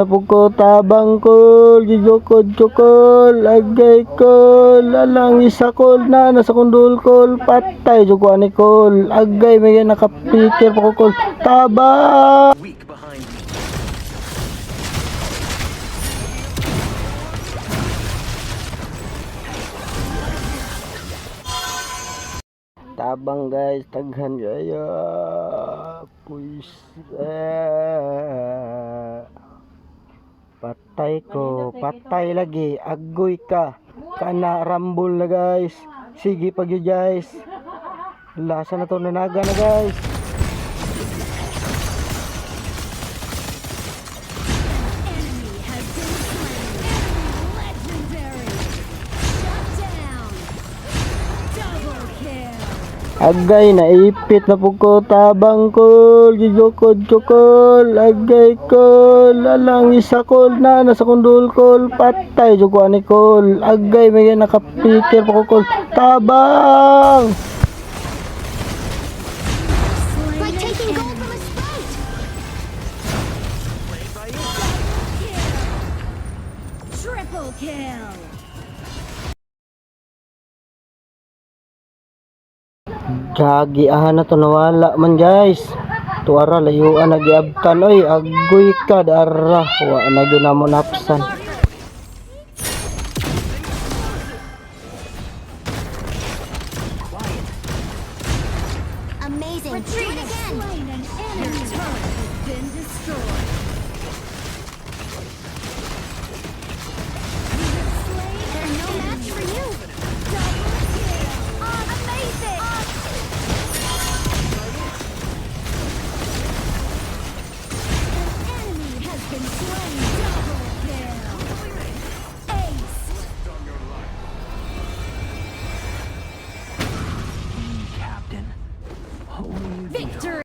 Napog ko tabang ko, jukod agay ko, lalang isa ko na nasa kundul ko, patay jukwa ni ko, agay may nakapikir pa ko, tabang! Tabang guys, taghan gaya, puis, patay ko, patay lagi, agoy ka, kana rambol na guys, sige pag yun guys, lasa na to, nanaga na guys. Agay na ipit na po ko tabang ko, jukod agay ko, lalang isa ko na nasa kundul ko, patay jukwa ni ko, agay may nakapikir pa ko, tabang! Like taking gold from a sprite. Triple kill. Gagi na to, nawala man guys. Tuara layuan nagiabtan, oy agoy ka dara, wa na gyud namo napsan. Amazing. Retreat again. An enemy turret has been destroyed. They're no match for you. Double kill. Amazing. An enemy has been slain. Double kill. Ace. Captain. Holy